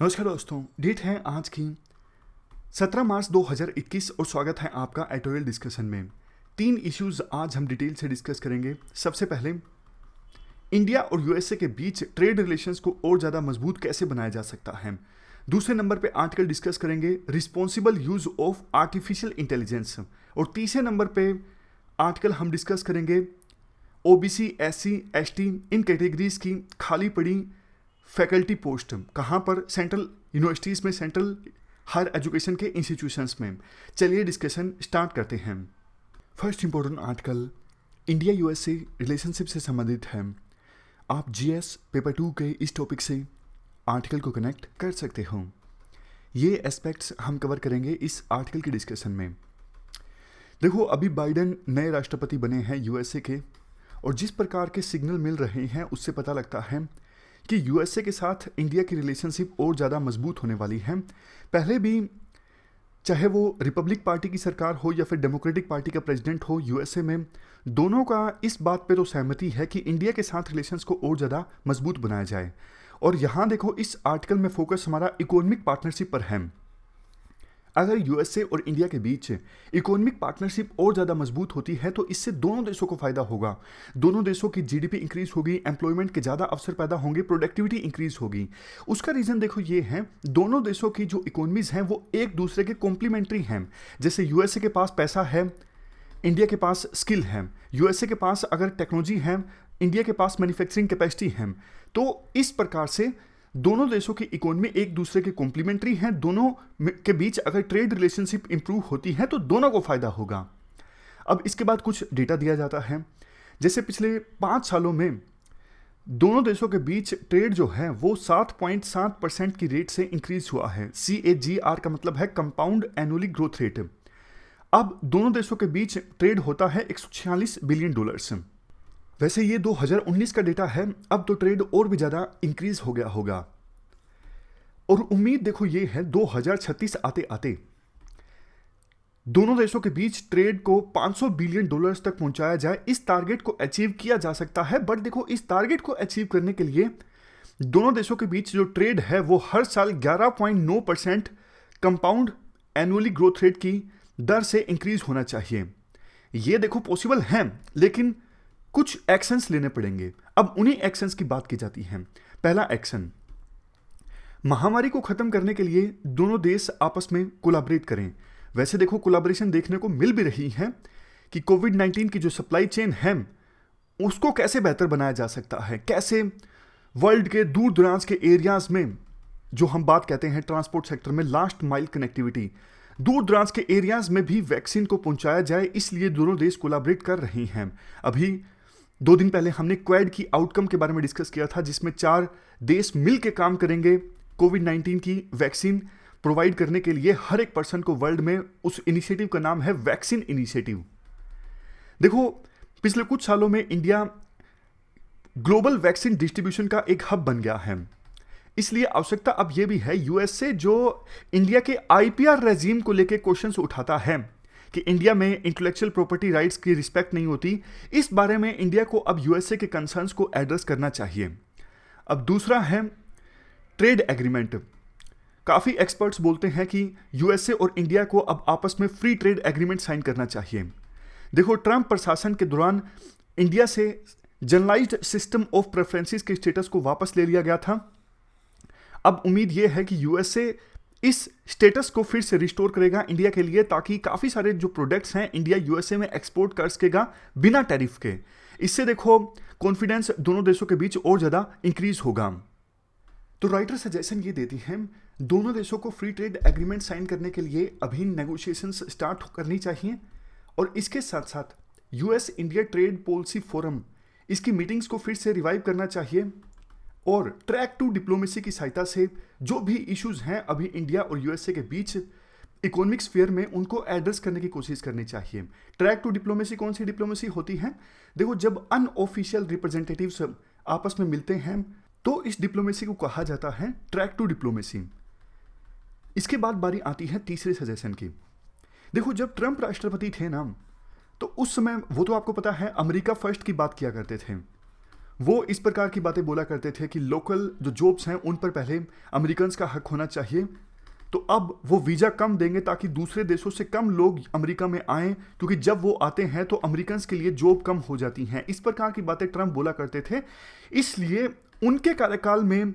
नमस्कार दोस्तों, डेट है आज की 17 मार्च 2021 और स्वागत है आपका एडिटोरियल डिस्कशन में। 3 इश्यूज आज हम डिटेल से डिस्कस करेंगे। सबसे पहले, इंडिया और यूएसए के बीच ट्रेड रिलेशंस को और ज़्यादा मजबूत कैसे बनाया जा सकता है। दूसरे नंबर पे आर्टिकल डिस्कस करेंगे responsible use of artificial intelligence. और तीसरे नंबर पे आर्टिकल हम डिस्कस करेंगे ओबीसी, एससी, एसटी इन कैटेगरीज की खाली पड़ी फैकल्टी पोस्ट कहाँ पर, सेंट्रल यूनिवर्सिटीज़ में, सेंट्रल हायर एजुकेशन के इंस्टीट्यूशंस में। चलिए डिस्कशन स्टार्ट करते हैं। First important article India USA relationship से संबंधित है। आप जीएस पेपर 2 के इस टॉपिक से आर्टिकल को कनेक्ट कर सकते हो। ये एस्पेक्ट्स हम कवर करेंगे इस आर्टिकल की डिस्कशन में। देखो, अभी बाइडेन नए राष्ट्रपति बने हैं यूएसए के, और जिस प्रकार के सिग्नल मिल रहे हैं उससे पता लगता है कि यूएसए के साथ इंडिया की रिलेशनशिप और ज़्यादा मजबूत होने वाली है। पहले भी चाहे वो रिपब्लिक पार्टी की सरकार हो या फिर डेमोक्रेटिक पार्टी का प्रेसिडेंट हो यूएसए में, दोनों का इस बात पे तो सहमति है कि इंडिया के साथ रिलेशंस को और ज़्यादा मजबूत बनाया जाए। और यहाँ देखो, इस आर्टिकल में फोकस हमारा इकोनॉमिक पार्टनरशिप पर है। अगर यूएसए और इंडिया के बीच इकोनॉमिक पार्टनरशिप और ज़्यादा मजबूत होती है तो इससे दोनों देशों को फ़ायदा होगा। दोनों देशों की जीडीपी इंक्रीज होगी, एम्प्लॉयमेंट के ज़्यादा अवसर पैदा होंगे, प्रोडक्टिविटी इंक्रीज होगी। उसका रीज़न देखो ये है, दोनों देशों की जो इकोनॉमीज हैं वो एक दूसरे के कॉम्प्लीमेंट्री हैं। जैसे यूएसए के पास पैसा है, इंडिया के पास स्किल है। यूएसए के पास अगर टेक्नोलॉजी है, इंडिया के पास मैन्युफैक्चरिंग कैपेसिटी है। तो इस प्रकार से दोनों देशों की इकोनॉमी एक दूसरे के कॉम्प्लीमेंट्री हैं। दोनों के बीच अगर ट्रेड रिलेशनशिप इंप्रूव होती है तो दोनों को फायदा होगा। अब इसके बाद कुछ डेटा दिया जाता है। जैसे पिछले 5 सालों में दोनों देशों के बीच ट्रेड जो है वो 7.7% की रेट से इंक्रीज हुआ है। CAGR का मतलब है कंपाउंड एनुअली ग्रोथ रेट। अब दोनों देशों के बीच ट्रेड होता है $146 बिलियन। वैसे ये 2019 का डेटा है, अब तो ट्रेड और भी ज़्यादा इंक्रीज हो गया होगा। और उम्मीद देखो ये है 2036 आते आते दोनों देशों के बीच ट्रेड को $500 बिलियन तक पहुंचाया जाए। इस टारगेट को अचीव किया जा सकता है। बट देखो, इस टारगेट को अचीव करने के लिए दोनों देशों के बीच जो ट्रेड है वो हर साल 11.9% कंपाउंड एनुअली ग्रोथ रेट की दर से इंक्रीज होना चाहिए। ये देखो पॉसिबल है, लेकिन कुछ एक्शंस लेने पड़ेंगे। अब उन्हीं एक्शंस की बात की जाती है। पहला एक्शन, महामारी को खत्म करने के लिए दोनों देश आपस में कोलैबोरेट करें। वैसे देखो, कोलैबोरेशन देखने को मिल भी रही है कि कोविड-19 की जो सप्लाई चेन है उसको कैसे बेहतर बनाया जा सकता है, कैसे वर्ल्ड के दूर दराज के एरियाज में, जो हम बात कहते हैं ट्रांसपोर्ट सेक्टर में लास्ट माइल कनेक्टिविटी, दूर दराज के एरियाज में भी वैक्सीन को पहुंचाया जाए। इसलिए दोनों देश कोलैबोरेट कर रही हैं। अभी 2 दिन पहले हमने क्वाड की आउटकम के बारे में डिस्कस किया था, जिसमें 4 देश मिलकर काम करेंगे कोविड-19 की वैक्सीन प्रोवाइड करने के लिए हर एक पर्सन को वर्ल्ड में। उस इनिशिएटिव का नाम है वैक्सीन इनिशिएटिव। देखो, पिछले कुछ सालों में इंडिया ग्लोबल वैक्सीन डिस्ट्रीब्यूशन का एक हब बन गया है। इसलिए आवश्यकता अब यह भी है, यूएसए जो इंडिया के आईपीआर रेजीम को लेकर क्वेश्चंस उठाता है कि इंडिया में इंटेलेक्चुअल प्रॉपर्टी राइट्स की रिस्पेक्ट नहीं होती, इस बारे में इंडिया को अब यूएसए के कंसर्न्स को एड्रेस करना चाहिए। अब दूसरा है ट्रेड एग्रीमेंट। काफ़ी एक्सपर्ट्स बोलते हैं कि यूएसए और इंडिया को अब आपस में फ्री ट्रेड एग्रीमेंट साइन करना चाहिए। देखो, ट्रंप प्रशासन के दौरान इंडिया से जनरलाइज्ड सिस्टम ऑफ प्रेफरेंसेस के स्टेटस को वापस ले लिया गया था। अब उम्मीद यह है कि यूएसए इस स्टेटस को फिर से रिस्टोर करेगा इंडिया के लिए, ताकि काफ़ी सारे जो प्रोडक्ट्स हैं इंडिया यूएसए में एक्सपोर्ट कर सकेगा बिना टैरिफ के। इससे देखो कॉन्फिडेंस दोनों देशों के बीच और ज़्यादा इंक्रीज होगा। तो राइटर सजेशन ये देती हैं, दोनों देशों को फ्री ट्रेड एग्रीमेंट साइन करने के लिए अभी नेगोशिएशंस स्टार्ट करनी चाहिए। और इसके साथ साथ US India trade policy forum, इसकी मीटिंग्स को फिर से रिवाइव करना चाहिए। और ट्रैक टू डिप्लोमेसी की सहायता से जो भी इश्यूज हैं अभी इंडिया और यूएसए के बीच इकोनॉमिक स्फीयर में, उनको एड्रेस करने की कोशिश करनी चाहिए। ट्रैक टू डिप्लोमेसी कौन सी डिप्लोमेसी होती है? देखो, जब अनऑफिशियल रिप्रेजेंटेटिव्स आपस में मिलते हैं तो इस डिप्लोमेसी को कहा जाता है ट्रैक टू डिप्लोमेसी। इसके बाद बारी आती है तीसरे सजेशन की। देखो, जब ट्रंप राष्ट्रपति थे ना, तो उस समय वो तो आपको पता है अमेरिका फर्स्ट की बात किया करते थे। वो इस प्रकार की बातें बोला करते थे कि लोकल जो जॉब्स हैं उन पर पहले अमेरिकन का हक होना चाहिए, तो अब वो वीज़ा कम देंगे ताकि दूसरे देशों से कम लोग अमेरिका में आएँ, क्योंकि जब वो आते हैं तो अमेरिकन के लिए जॉब कम हो जाती हैं। इस प्रकार की बातें ट्रंप बोला करते थे, इसलिए उनके कार्यकाल में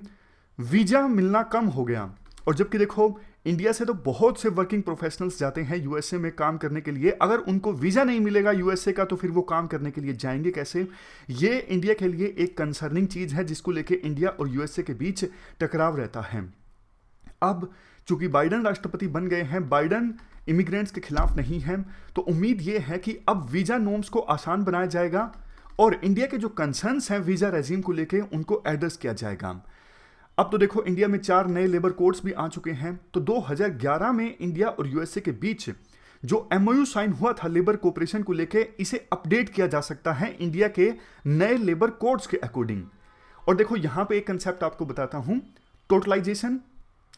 वीज़ा मिलना कम हो गया। और जबकि देखो, इंडिया से तो बहुत से वर्किंग प्रोफेशनल्स जाते हैं यूएसए में काम करने के लिए, अगर उनको वीज़ा नहीं मिलेगा यूएसए का तो फिर वो काम करने के लिए जाएंगे कैसे? ये इंडिया के लिए एक कंसर्निंग चीज़ है जिसको लेके इंडिया और यूएसए के बीच टकराव रहता है। अब चूंकि बाइडन राष्ट्रपति बन गए हैं, बाइडन इमिग्रेंट्स के खिलाफ नहीं है, तो उम्मीद ये है कि अब वीज़ा नॉर्म्स को आसान बनाया जाएगा और इंडिया के जो कंसर्न्स हैं वीज़ा रेजिम को लेके उनको एड्रेस किया जाएगा। अब तो देखो, इंडिया में 4 नए लेबर कोड्स भी आ चुके हैं। तो 2011 में इंडिया और यूएसए के बीच जो एमओयू साइन हुआ था लेबर कोऑपरेशन को लेके, इसे अपडेट किया जा सकता है इंडिया के नए लेबर कोड्स के अकॉर्डिंग। और देखो, यहां पे एक कंसेप्ट आपको बताता हूं, टोटलाइजेशन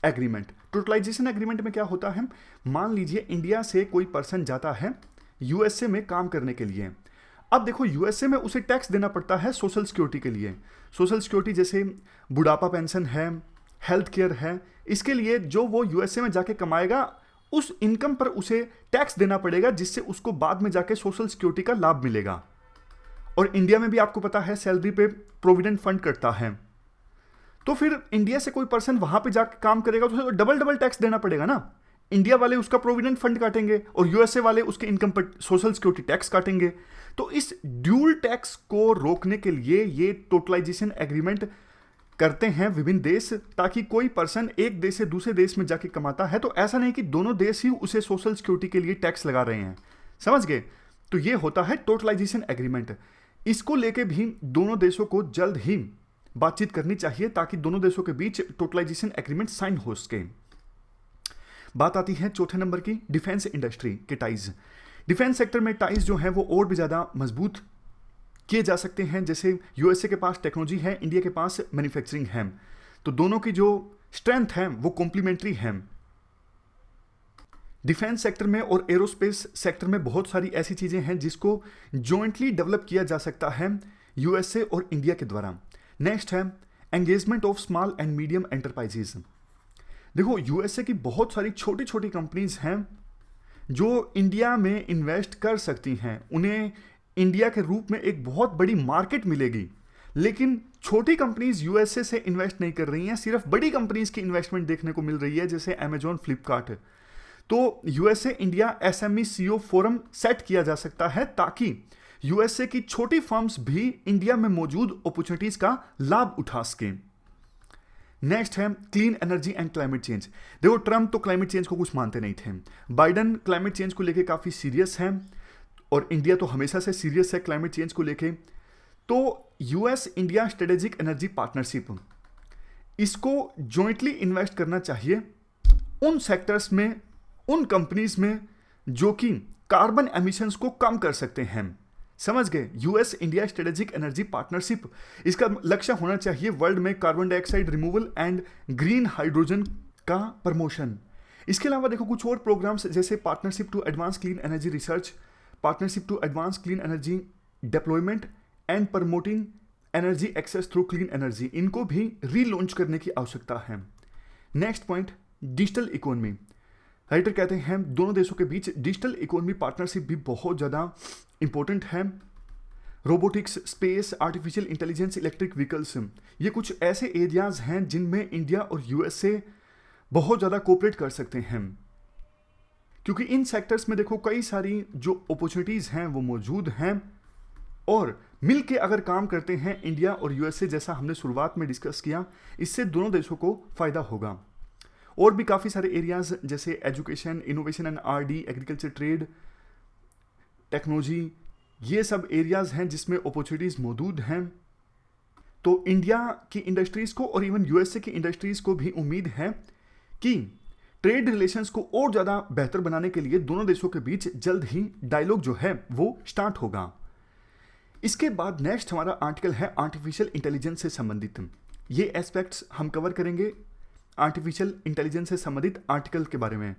एग्रीमेंट। टोटलाइजेशन एग्रीमेंट में क्या होता है? मान लीजिए इंडिया से कोई पर्सन जाता है यूएसए में काम करने के लिए। अब देखो, यूएसए में उसे टैक्स देना पड़ता है सोशल सिक्योरिटी के लिए। सोशल सिक्योरिटी जैसे बुढ़ापा पेंशन है, हेल्थ केयर है, इसके लिए जो वो यूएसए में जाके कमाएगा उस इनकम पर उसे टैक्स देना पड़ेगा, जिससे उसको बाद में जाके सोशल सिक्योरिटी का लाभ मिलेगा। और इंडिया में भी आपको पता है सैलरी पे प्रोविडेंट फंड कटता है, तो फिर इंडिया से कोई पर्सन वहां पे जाके काम करेगा तो उसे डबल टैक्स देना पड़ेगा ना। इंडिया वाले उसका प्रोविडेंट फंड काटेंगे और यूएसए वाले उसके इनकम पर सोशल सिक्योरिटी टैक्स काटेंगे। तो इस ड्यूल टैक्स को रोकने के लिए ये टोटलाइजेशन एग्रीमेंट करते हैं विभिन्न देश, ताकि कोई पर्सन एक देश से दूसरे देश में जाके कमाता है तो ऐसा नहीं कि दोनों देश ही उसे सोशल सिक्योरिटी के लिए टैक्स लगा रहे हैं। समझ गए? तो ये होता है टोटलाइजेशन एग्रीमेंट। इसको लेके भी दोनों देशों को जल्द ही बातचीत करनी चाहिए ताकि दोनों देशों के बीच टोटलाइजेशन एग्रीमेंट साइन हो सके। बात आती है चौथे नंबर की, डिफेंस इंडस्ट्री के टाइज। डिफेंस सेक्टर में टाइज जो है वो और भी ज़्यादा मजबूत किए जा सकते हैं। जैसे यूएसए के पास टेक्नोलॉजी है, इंडिया के पास मैन्युफैक्चरिंग है, तो दोनों की जो स्ट्रेंथ है वो कॉम्प्लीमेंट्री है। डिफेंस सेक्टर में और एरोस्पेस सेक्टर में बहुत सारी ऐसी चीज़ें हैं जिसको जॉइंटली डेवलप किया जा सकता है यूएसए और इंडिया के द्वारा। नेक्स्ट है engagement of small and medium enterprises. देखो, यूएसए की बहुत सारी छोटी छोटी कंपनीज हैं जो इंडिया में इन्वेस्ट कर सकती हैं, उन्हें इंडिया के रूप में एक बहुत बड़ी मार्केट मिलेगी। लेकिन छोटी कंपनीज यूएसए से इन्वेस्ट नहीं कर रही हैं, सिर्फ बड़ी कंपनीज की इन्वेस्टमेंट देखने को मिल रही है, जैसे अमेजॉन, फ्लिपकार्ट। तो USA India SME CO forum set किया जा सकता है ताकि यूएसए की छोटी फर्म्स भी इंडिया में मौजूद अपॉर्चुनिटीज का लाभ उठा सकें। नेक्स्ट है clean energy and climate change. देखो, ट्रंप तो क्लाइमेट चेंज को कुछ मानते नहीं थे, बाइडन क्लाइमेट चेंज को लेके काफ़ी सीरियस है और इंडिया तो हमेशा से सीरियस है क्लाइमेट चेंज को लेके। तो US India strategic energy partnership, इसको जॉइंटली इन्वेस्ट करना चाहिए उन सेक्टर्स में, उन कंपनीज में जो कि कार्बन एमिशंस को कम कर सकते हैं। समझ गए? US India strategic energy partnership, इसका लक्ष्य होना चाहिए वर्ल्ड में carbon dioxide removal and green hydrogen का प्रमोशन। इसके अलावा देखो, कुछ और प्रोग्राम्स जैसे partnership to advance clean energy research, partnership to advance clean energy deployment and promoting energy access through clean energy, इनको भी रीलॉन्च करने की आवश्यकता है। Next point, digital economy. Writer कहते हैं दोनों देशों के बीच डिजिटल इकोनॉमी पार्टनरशिप भी बहुत ज़्यादा इंपॉर्टेंट है। Robotics, space, artificial intelligence, electric vehicles, ये कुछ ऐसे एरियाज हैं जिनमें इंडिया और यूएसए बहुत ज़्यादा कोऑपरेट कर सकते हैं, क्योंकि इन सेक्टर्स में देखो कई सारी जो अपॉर्चुनिटीज़ हैं वो मौजूद हैं और मिल के अगर काम करते हैं इंडिया और यूएसए, जैसा हमने शुरुआत में डिस्कस किया, इससे दोनों देशों को फ़ायदा होगा। और भी काफ़ी सारे एरियाज जैसे education, innovation and RD, agriculture, trade, technology, ये सब एरियाज हैं जिसमें अपॉर्चुनिटीज़ मौजूद हैं। तो इंडिया की इंडस्ट्रीज़ को और इवन यूएसए की इंडस्ट्रीज़ को भी उम्मीद है कि ट्रेड रिलेशंस को और ज़्यादा बेहतर बनाने के लिए दोनों देशों के बीच जल्द ही डायलॉग जो है वो स्टार्ट होगा। इसके बाद नेक्स्ट हमारा आर्टिकल है आर्टिफिशियल इंटेलिजेंस से संबंधित। ये एस्पेक्ट्स हम कवर करेंगे आर्टिफिशियल इंटेलिजेंस से संबंधित आर्टिकल के बारे में।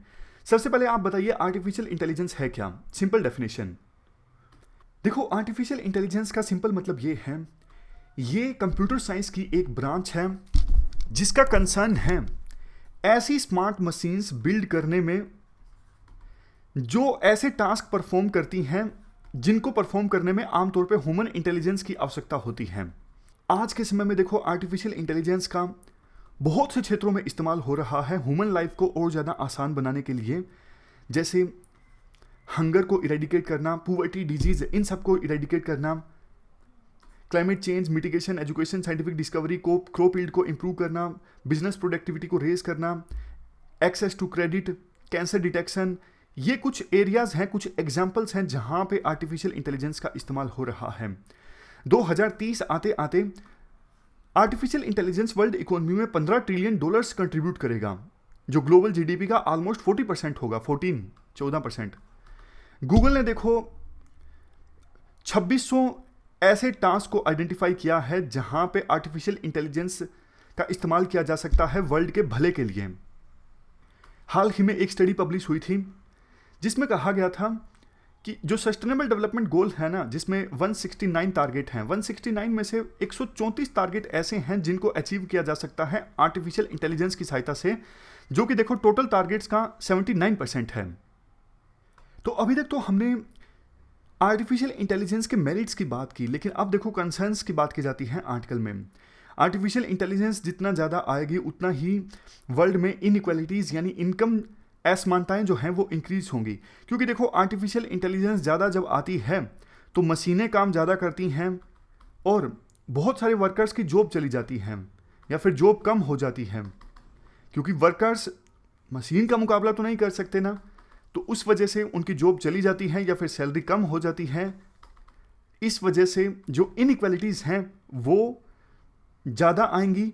सबसे पहले आप बताइए आर्टिफिशियल इंटेलिजेंस है क्या? Simple definition. देखो, आर्टिफिशियल इंटेलिजेंस का सिंपल मतलब ये है ये कंप्यूटर साइंस की एक ब्रांच है जिसका कंसर्न है ऐसी स्मार्ट मशीन्स बिल्ड करने में जो ऐसे टास्क परफॉर्म करती हैं जिनको परफॉर्म करने में आमतौर पे ह्यूमन इंटेलिजेंस की आवश्यकता होती है। आज के समय में देखो आर्टिफिशियल इंटेलिजेंस का बहुत से क्षेत्रों में इस्तेमाल हो रहा है ह्यूमन लाइफ को और ज़्यादा आसान बनाने के लिए, जैसे हंगर को इरेडिकेट करना, पुवर्टी, डिजीज, इन सब को इरेडिकेट करना, climate change mitigation, education, scientific discovery को, क्रॉप यील्ड को इंप्रूव करना, बिजनेस प्रोडक्टिविटी को रेज करना, access to credit, cancer detection. ये कुछ एरियाज हैं, कुछ एग्जाम्पल्स हैं जहां पे आर्टिफिशियल इंटेलिजेंस का इस्तेमाल हो रहा है। 2030 आते आते आर्टिफिशियल इंटेलिजेंस वर्ल्ड इकोनॉमी में $15 ट्रिलियन कंट्रीब्यूट करेगा, जो ग्लोबल जीडीपी का ऑलमोस्ट 40% होगा, 14% गूगल ने देखो 2600 ऐसे टास्क को आइडेंटिफाई किया है जहां पे आर्टिफिशियल इंटेलिजेंस का इस्तेमाल किया जा सकता है वर्ल्ड के भले के लिए। हाल ही में एक स्टडी पब्लिश हुई थी जिसमें कहा गया था कि जो सस्टेनेबल डेवलपमेंट गोल है ना, जिसमें 169 टारगेट हैं, 169 में से 134 टारगेट ऐसे हैं जिनको अचीव किया जा सकता है आर्टिफिशियल इंटेलिजेंस की सहायता से, जो कि देखो टोटल टारगेट्स का 79% है। तो अभी तक तो हमने आर्टिफिशियल इंटेलिजेंस के मेरिट्स की बात की, लेकिन अब देखो कंसर्न्स की बात की जाती है आर्टिकल में। आर्टिफिशियल इंटेलिजेंस जितना ज़्यादा आएगी उतना ही वर्ल्ड में इनइक्वालिटीज़ यानी इनकम असमानताएं जो हैं वो इंक्रीज होंगी, क्योंकि देखो आर्टिफिशियल इंटेलिजेंस ज़्यादा जब आती है तो मशीनें काम ज़्यादा करती हैं और बहुत सारे वर्कर्स की जॉब चली जाती हैं या फिर जॉब कम हो जाती है, क्योंकि वर्कर्स मशीन का मुकाबला तो नहीं कर सकते ना, तो उस वजह से उनकी जॉब चली जाती है या फिर सैलरी कम हो जाती है। इस वजह से जो इनइक्वालिटीज़ हैं वो ज़्यादा आएंगी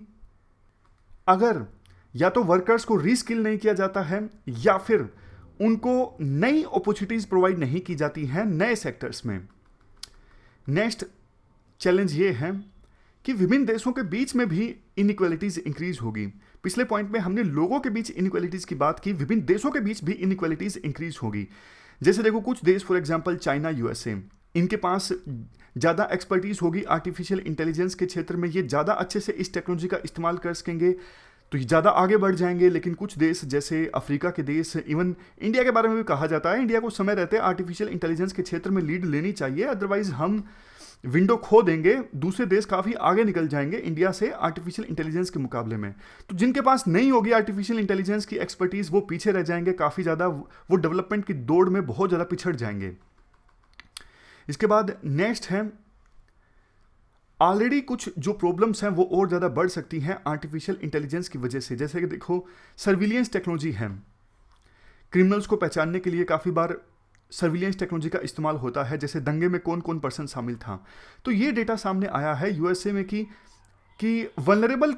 अगर या तो वर्कर्स को रीस्किल नहीं किया जाता है या फिर उनको नई अपॉर्चुनिटीज प्रोवाइड नहीं की जाती हैं नए सेक्टर्स में। नेक्स्ट चैलेंज ये है कि विभिन्न देशों के बीच में भी इनइक्वालिटीज इंक्रीज होगी। पिछले पॉइंट में हमने लोगों के बीच इनइक्वालिटीज की बात की, विभिन्न देशों के बीच भी इनइक्वालिटीज इंक्रीज होगी। जैसे देखो कुछ देश फॉर एग्जांपल चाइना, यूएसए, इनके पास ज़्यादा एक्सपर्टीज होगी आर्टिफिशियल इंटेलिजेंस के क्षेत्र में, ये ज़्यादा अच्छे से इस टेक्नोलॉजी का इस्तेमाल कर सकेंगे तो ये ज़्यादा आगे बढ़ जाएंगे। लेकिन कुछ देश जैसे अफ्रीका के देश, इवन इंडिया के बारे में भी कहा जाता है, इंडिया को समय रहते आर्टिफिशियल इंटेलिजेंस के क्षेत्र में लीड लेनी चाहिए, अदरवाइज हम विंडो खो देंगे, दूसरे देश काफ़ी आगे निकल जाएंगे इंडिया से आर्टिफिशियल इंटेलिजेंस के मुकाबले में। तो जिनके पास नहीं होगी आर्टिफिशियल इंटेलिजेंस की एक्सपर्टीज़ वो पीछे रह जाएंगे काफ़ी ज़्यादा, वो डेवलपमेंट की दौड़ में बहुत ज़्यादा पिछड़ जाएंगे। इसके बाद नेक्स्ट है ऑलरेडी कुछ जो प्रॉब्लम्स हैं वो और ज़्यादा बढ़ सकती हैं आर्टिफिशियल इंटेलिजेंस की वजह से। जैसे कि देखो सर्विलियंस टेक्नोलॉजी है, क्रिमिनल्स को पहचानने के लिए काफ़ी बार सर्विलियंस टेक्नोलॉजी का इस्तेमाल होता है, जैसे दंगे में कौन कौन पर्सन शामिल था। तो ये डेटा सामने आया है यूएसए में कि वल्नरेबल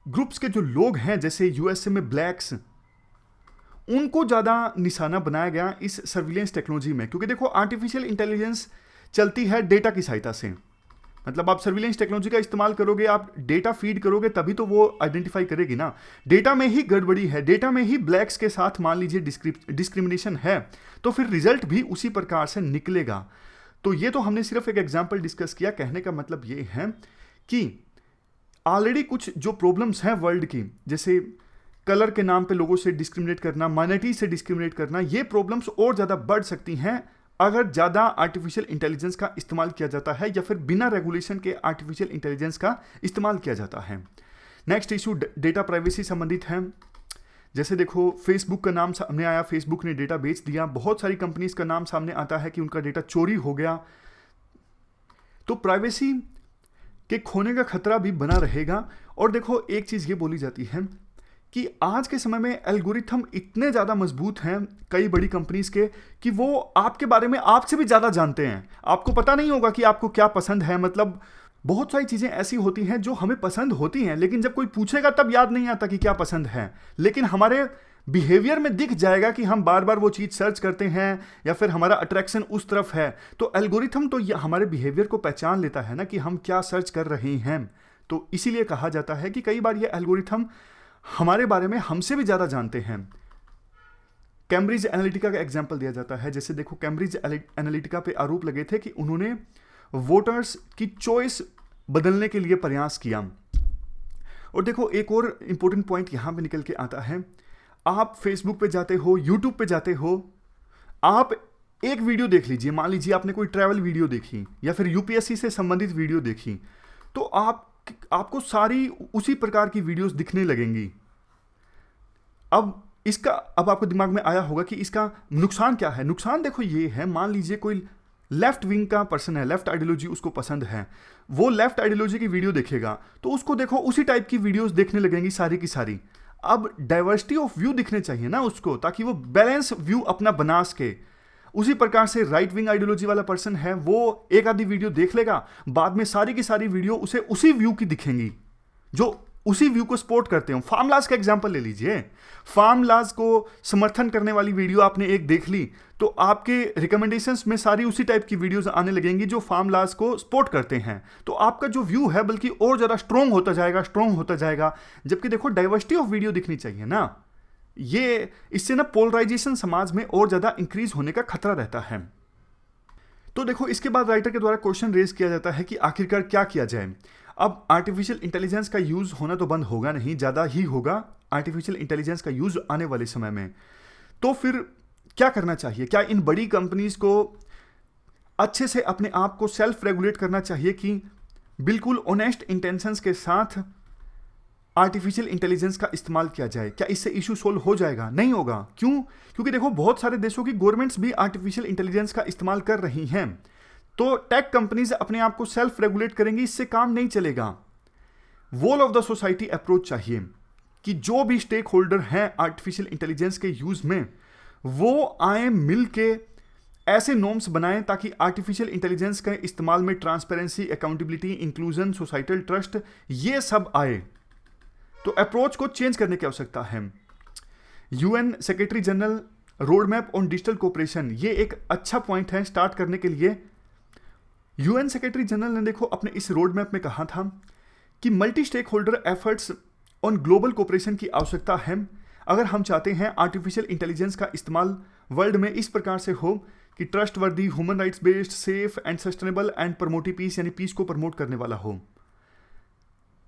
ग्रुप्स के जो लोग हैं जैसे यूएसए में ब्लैक्स, उनको ज़्यादा निशाना बनाया गया इस सर्विलियंस टेक्नोलॉजी में, क्योंकि देखो आर्टिफिशियल इंटेलिजेंस चलती है डेटा की सहायता से। मतलब आप सर्विलेंस टेक्नोलॉजी का इस्तेमाल करोगे, आप डेटा फीड करोगे तभी तो वो आइडेंटिफाई करेगी ना। डेटा में ही गड़बड़ी है, डेटा में ही ब्लैक्स के साथ मान लीजिए डिस्क्रिमिनेशन है, तो फिर रिजल्ट भी उसी प्रकार से निकलेगा। तो ये तो हमने सिर्फ एक एग्जाम्पल डिस्कस किया। कहने का मतलब ये है कि ऑलरेडी कुछ जो प्रॉब्लम्स हैं वर्ल्ड की, जैसे कलर के नाम पे लोगों से डिस्क्रिमिनेट करना, माइनॉरिटी से डिस्क्रिमिनेट करना, ये प्रॉब्लम्स और ज़्यादा बढ़ सकती हैं अगर ज़्यादा आर्टिफिशियल इंटेलिजेंस का इस्तेमाल किया जाता है या फिर बिना रेगुलेशन के आर्टिफिशियल इंटेलिजेंस का इस्तेमाल किया जाता है। नेक्स्ट इशू डेटा प्राइवेसी संबंधित है। जैसे देखो फेसबुक का नाम सामने आया, फेसबुक ने डेटा बेच दिया, बहुत सारी कंपनीज का नाम सामने आता है कि उनका डेटा चोरी हो गया, तो प्राइवेसी के खोने का खतरा भी बना रहेगा। और देखो एक चीज़ ये बोली जाती है कि आज के समय में एल्गोरिथम इतने ज़्यादा मजबूत हैं कई बड़ी कंपनीज के कि वो आपके बारे में आपसे भी ज़्यादा जानते हैं। आपको पता नहीं होगा कि आपको क्या पसंद है। मतलब बहुत सारी चीज़ें ऐसी होती हैं जो हमें पसंद होती हैं, लेकिन जब कोई पूछेगा तब याद नहीं आता कि क्या पसंद है, लेकिन हमारे बिहेवियर में दिख जाएगा कि हम बार बार वो चीज़ सर्च करते हैं या फिर हमारा अट्रैक्शन उस तरफ है। तो एल्गोरिथम तो हमारे बिहेवियर को पहचान लेता है ना कि हम क्या सर्च कर रहे हैं। तो इसीलिए कहा जाता है कि कई बार ये एल्गोरिथम हमारे बारे में हमसे भी ज़्यादा जानते हैं। कैम्ब्रिज एनालिटिका का एग्जाम्पल दिया जाता है। जैसे देखो कैम्ब्रिज एनालिटिका पे आरोप लगे थे कि उन्होंने वोटर्स की चॉइस बदलने के लिए प्रयास किया। और देखो एक और इंपॉर्टेंट पॉइंट यहाँ पे निकल के आता है, आप फेसबुक पे जाते हो, यूट्यूब पे जाते हो, आप एक वीडियो देख लीजिए, मान लीजिए आपने कोई ट्रैवल वीडियो देखी या फिर यूपीएससी से संबंधित वीडियो देखी, तो आपको सारी उसी प्रकार की वीडियोस दिखने लगेंगी। अब आपको दिमाग में आया होगा कि इसका नुकसान क्या है। नुकसान देखो ये है, मान लीजिए कोई लेफ्ट विंग का पर्सन है, लेफ्ट आइडियोलॉजी उसको पसंद है, वो लेफ्ट आइडियोलॉजी की वीडियो देखेगा तो उसको देखो उसी टाइप की वीडियोस देखने लगेंगी सारी की सारी। अब डाइवर्सिटी ऑफ व्यू दिखने चाहिए ना उसको, ताकि वो बैलेंस व्यू अपना बना सके। उसी प्रकार से राइट विंग आइडियोलॉजी वाला पर्सन है, वो एक आधी वीडियो देख लेगा, बाद में सारी की सारी वीडियो उसे उसी व्यू की दिखेंगी जो उसी व्यू को सपोर्ट करते हो। फार्म लॉज का एग्जांपल ले लीजिए, फार्म लॉज को समर्थन करने वाली वीडियो आपने एक देख ली तो आपके रिकमेंडेशंस में सारी उसी टाइप की वीडियोस आने लगेंगी जो फार्म लॉज को सपोर्ट करते हैं। तो आपका जो व्यू है बल्कि और ज्यादा स्ट्रॉन्ग होता जाएगा। जबकि देखो डाइवर्सिटी ऑफ वीडियो दिखनी चाहिए ना, ये इससे ना पोलराइजेशन समाज में और ज्यादा इंक्रीज होने का खतरा रहता है। तो देखो इसके बाद राइटर के द्वारा क्वेश्चन रेज किया जाता है कि आखिरकार क्या किया जाए। अब आर्टिफिशियल इंटेलिजेंस का यूज होना तो बंद होगा नहीं, ज्यादा ही होगा आर्टिफिशियल इंटेलिजेंस का यूज आने वाले समय में। तो फिर क्या करना चाहिए? क्या इन बड़ी कंपनीज को अच्छे से अपने आप को सेल्फ रेगुलेट करना चाहिए कि बिल्कुल ऑनेस्ट इंटेंशंस के साथ आर्टिफिशियल इंटेलिजेंस का इस्तेमाल किया जाए? क्या इससे इशू सोल्व हो जाएगा? नहीं होगा। क्यों? क्योंकि देखो बहुत सारे देशों की गवर्नमेंट्स भी आर्टिफिशियल इंटेलिजेंस का इस्तेमाल कर रही हैं। तो टेक कंपनीज अपने आप को सेल्फ रेगुलेट करेंगी, इससे काम नहीं चलेगा। Wall of the society approach चाहिए कि जो भी स्टेक होल्डर हैं आर्टिफिशियल इंटेलिजेंस के यूज में, वो आए मिल के ऐसे नॉर्म्स बनाएं ताकि आर्टिफिशियल इंटेलिजेंस के इस्तेमाल में transparency, accountability, inclusion, societal trust, ये सब आए। तो अप्रोच को चेंज करने की आवश्यकता है। UN secretary general road map on digital cooperation, ये एक अच्छा पॉइंट है स्टार्ट करने के लिए। यूएन सेक्रेटरी जनरल ने देखो अपने इस रोड मैप में कहा था कि multi stakeholder efforts on global cooperation की आवश्यकता है अगर हम चाहते हैं आर्टिफिशियल इंटेलिजेंस का इस्तेमाल वर्ल्ड में इस प्रकार से हो कि trustworthy, human rights based, safe and sustainable and promotive peace, यानी पीस को प्रमोट करने वाला हो।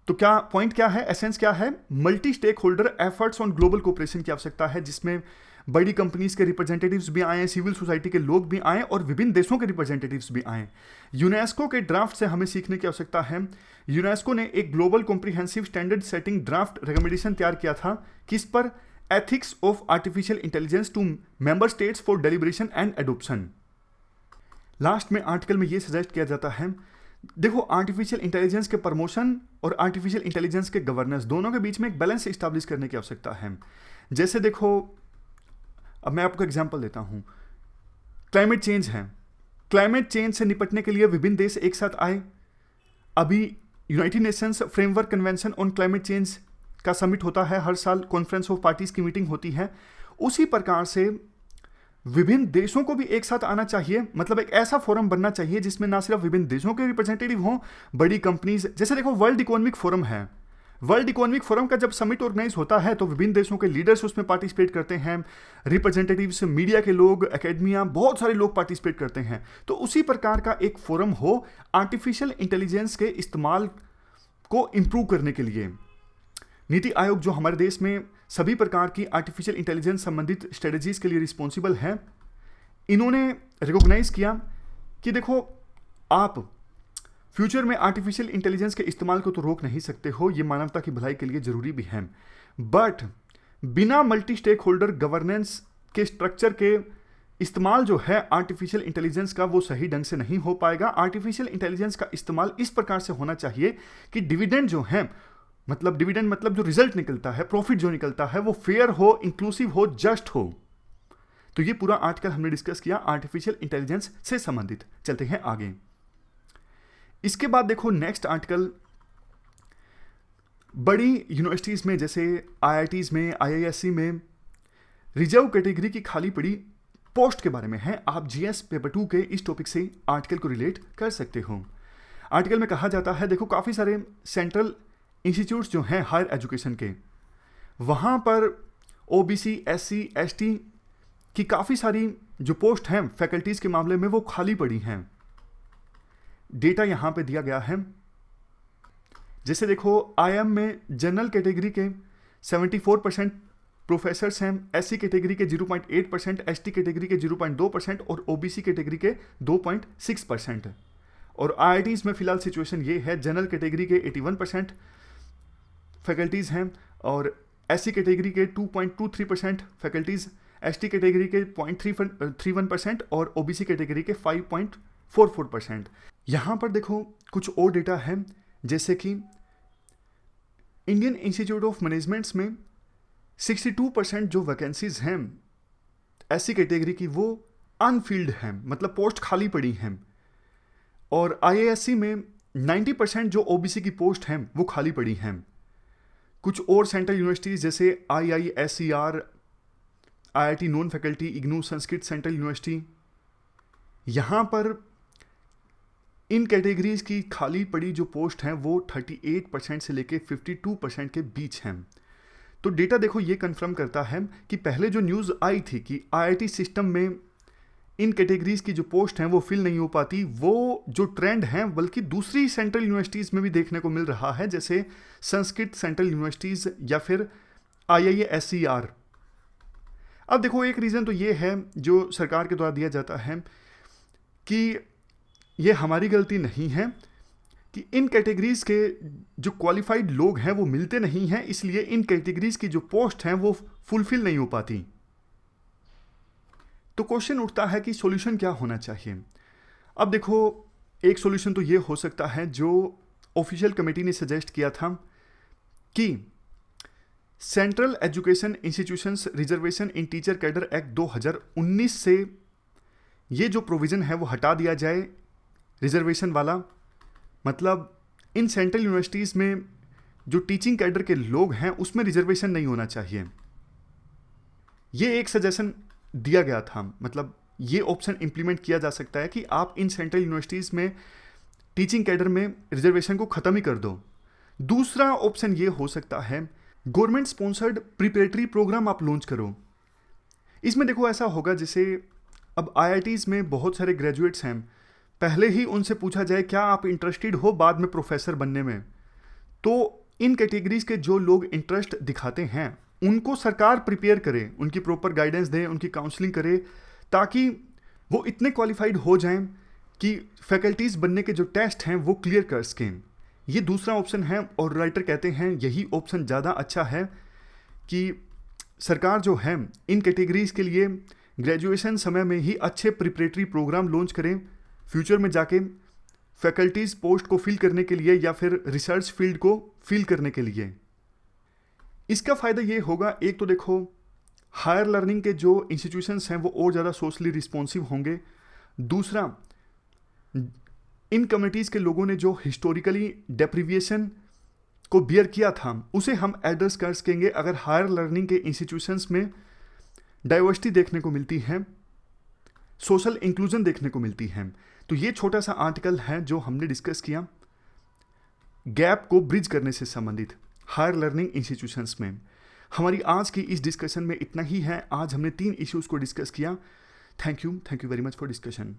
तो क्या पॉइंट क्या है, एसेंस क्या है? Multi stakeholder efforts on global cooperation की आवश्यकता है, जिसमें बड़ी कंपनीज के रिप्रेजेंटेटिव्स भी आए, सिविल सोसाइटी के लोग भी आए और विभिन्न देशों के रिप्रेजेंटेटिव्स भी आए। यूनेस्को के ड्राफ्ट से हमें सीखने की आवश्यकता है। यूनेस्को ने एक global comprehensive standard setting draft recommendation तैयार किया था, किस पर? Ethics of artificial intelligence to member states for deliberation and adoption. Last में आर्टिकल में यह सजेस्ट किया जाता है, देखो आर्टिफिशियल इंटेलिजेंस के प्रमोशन और आर्टिफिशियल इंटेलिजेंस के गवर्नेंस दोनों के बीच में एक बैलेंस स्टैब्लिश करने की आवश्यकता है। जैसे देखो, अब मैं आपको एग्जांपल देता हूं, क्लाइमेट चेंज है। क्लाइमेट चेंज से निपटने के लिए विभिन्न देश एक साथ आए। अभी United Nations framework convention on climate change का समिट होता है, हर साल कॉन्फ्रेंस ऑफ पार्टीज की मीटिंग होती है। उसी प्रकार से विभिन्न देशों को भी एक साथ आना चाहिए, मतलब एक ऐसा फोरम बनना चाहिए जिसमें ना सिर्फ विभिन्न देशों के रिप्रेजेंटेटिव हों, बड़ी कंपनीज, जैसे देखो वर्ल्ड इकोनॉमिक फोरम है। वर्ल्ड इकोनॉमिक फोरम का जब समिट ऑर्गेनाइज होता है तो विभिन्न देशों के लीडर्स उसमें पार्टिसिपेट करते हैं, रिप्रेजेंटेटिव्स, मीडिया के लोग, एकेडमिया, बहुत सारे लोग पार्टिसिपेट करते हैं। तो उसी प्रकार का एक फोरम हो आर्टिफिशियल इंटेलिजेंस के इस्तेमाल को इंप्रूव करने के लिए। नीति आयोग जो हमारे देश में सभी प्रकार की आर्टिफिशियल इंटेलिजेंस संबंधित स्ट्रेटजीज के लिए रिस्पॉन्सिबल है, इन्होंने रिकॉग्नाइज किया कि देखो आप फ्यूचर में आर्टिफिशियल इंटेलिजेंस के इस्तेमाल को तो रोक नहीं सकते हो, ये मानवता की भलाई के लिए जरूरी भी है, बट बिना मल्टी स्टेक होल्डर गवर्नेंस के स्ट्रक्चर के इस्तेमाल जो है आर्टिफिशियल इंटेलिजेंस का वो सही ढंग से नहीं हो पाएगा। आर्टिफिशियल इंटेलिजेंस का इस्तेमाल इस प्रकार से होना चाहिए कि डिविडेंड जो है, मतलब डिविडेंड मतलब जो रिजल्ट निकलता है, प्रॉफिट जो निकलता है, वो फेयर हो, इंक्लूसिव हो, जस्ट हो। तो ये पूरा आर्टिकल हमने डिस्कस किया आर्टिफिशियल इंटेलिजेंस से संबंधित। चलते हैं आगे। इसके बाद देखो नेक्स्ट आर्टिकल बड़ी यूनिवर्सिटीज में जैसे आईआईटीज में, आईआईएससी में रिजर्व कैटेगरी की खाली पड़ी पोस्ट के बारे में है। आप जीएस पेपर 2 के इस टॉपिक से आर्टिकल को रिलेट कर सकते हो। आर्टिकल में कहा जाता है, देखो काफी सारे सेंट्रल इंस्टीट्यूट्स जो हैं हायर एजुकेशन के, वहाँ पर ओबीसी, एससी, एसटी की काफ़ी सारी जो पोस्ट हैं फैकल्टीज़ के मामले में वो खाली पड़ी हैं। डेटा यहाँ पे दिया गया है। जैसे देखो IIM में जनरल कैटेगरी के 74% प्रोफेसर्स हैं, SC कैटेगरी के 0.8%, ST कैटेगरी के 0.2% और OBC कैटेगरी के 2.6%। और IITs में फिलहाल सिचुएशन ये है, जनरल कैटेगरी के 81% फैकल्टीज़ हैं और SC कैटेगरी के 2.23% फैकल्टीज़, ST कैटेगरी के 0.31% और OBC कैटेगरी के 5.44%। यहाँ पर देखो कुछ और डेटा है, जैसे कि इंडियन इंस्टीट्यूट ऑफ मैनेजमेंट्स में 62% जो वैकेंसीज हैं SC कैटेगरी की वो अनफिल्ड हैं, मतलब पोस्ट खाली पड़ी हैं। और IISc में 90% जो OBC की पोस्ट हैं वो खाली पड़ी हैं। कुछ और सेंट्रल यूनिवर्सिटीज़ जैसे IISER, IIT non faculty, IGNOU, Sanskrit central university, यहाँ पर इन कैटेगरीज की खाली पड़ी जो पोस्ट हैं वो 38% से लेके 52% के बीच हैं। तो डेटा देखो ये कंफर्म करता है कि पहले जो न्यूज़ आई थी कि IIT सिस्टम में इन कैटेगरीज की जो पोस्ट हैं वो फिल नहीं हो पाती, वो जो ट्रेंड है बल्कि दूसरी सेंट्रल यूनिवर्सिटीज़ में भी देखने को मिल रहा है, जैसे संस्कृत सेंट्रल यूनिवर्सिटीज़ या फिर IISER। अब देखो एक रीज़न तो ये है जो सरकार के द्वारा दिया जाता है कि ये हमारी गलती नहीं है कि इन कैटेगरीज के जो क्वालिफाइड लोग हैं वो मिलते नहीं हैं, इसलिए इन कैटेगरीज की जो पोस्ट हैं वो फुलफिल नहीं हो पाती। तो क्वेश्चन उठता है कि सॉल्यूशन क्या होना चाहिए। अब देखो एक सॉल्यूशन तो ये हो सकता है जो ऑफिशियल कमेटी ने सजेस्ट किया था कि सेंट्रल एजुकेशन इंस्टीट्यूशंस रिजर्वेशन इन टीचर कैडर एक्ट 2019 से ये जो प्रोविज़न है वो हटा दिया जाए, रिजर्वेशन वाला। मतलब इन सेंट्रल यूनिवर्सिटीज़ में जो टीचिंग कैडर के लोग हैं उसमें रिजर्वेशन नहीं होना चाहिए। ये एक सजेशन दिया गया था, मतलब ये ऑप्शन इंप्लीमेंट किया जा सकता है कि आप इन सेंट्रल यूनिवर्सिटीज़ में टीचिंग कैडर में रिजर्वेशन को ख़त्म ही कर दो। दूसरा ऑप्शन ये हो सकता है गवर्नमेंट स्पॉन्सर्ड प्रिपरेटरी प्रोग्राम आप लॉन्च करो। इसमें देखो ऐसा होगा जैसे अब IITs में बहुत सारे ग्रेजुएट्स हैं, पहले ही उनसे पूछा जाए क्या आप इंटरेस्टेड हो बाद में प्रोफेसर बनने में, तो इन कैटेगरीज के जो लोग इंटरेस्ट दिखाते हैं उनको सरकार प्रिपेयर करे, उनकी प्रॉपर गाइडेंस दे, उनकी काउंसलिंग करे, ताकि वो इतने क्वालिफाइड हो जाएं कि फैकल्टीज़ बनने के जो टेस्ट हैं वो क्लियर कर सकें। ये दूसरा ऑप्शन है और राइटर कहते हैं यही ऑप्शन ज़्यादा अच्छा है कि सरकार जो है इन कैटेगरीज के लिए ग्रेजुएशन समय में ही अच्छे प्रिपरेटरी प्रोग्राम लॉन्च करें, फ्यूचर में जाके फैकल्टीज़ पोस्ट को फिल करने के लिए या फिर रिसर्च फील्ड को फिल करने के लिए। इसका फ़ायदा ये होगा, एक तो देखो हायर लर्निंग के जो इंस्टीट्यूशंस हैं वो और ज़्यादा सोशली रिस्पॉन्सिव होंगे। दूसरा, इन कम्युनिटीज़ के लोगों ने जो हिस्टोरिकली डेप्रिविएशन को बियर किया था उसे हम एड्रेस कर सकेंगे अगर हायर लर्निंग के इंस्टीट्यूशंस में डाइवर्सिटी देखने को मिलती है, सोशल इंक्लूजन देखने को मिलती है। तो ये छोटा सा आर्टिकल है जो हमने डिस्कस किया गैप को ब्रिज करने से संबंधित हायर लर्निंग इंस्टीट्यूशंस में। हमारी आज की इस डिस्कशन में इतना ही है। आज हमने 3 इश्यूज़ को डिस्कस किया। Thank you very much for discussion.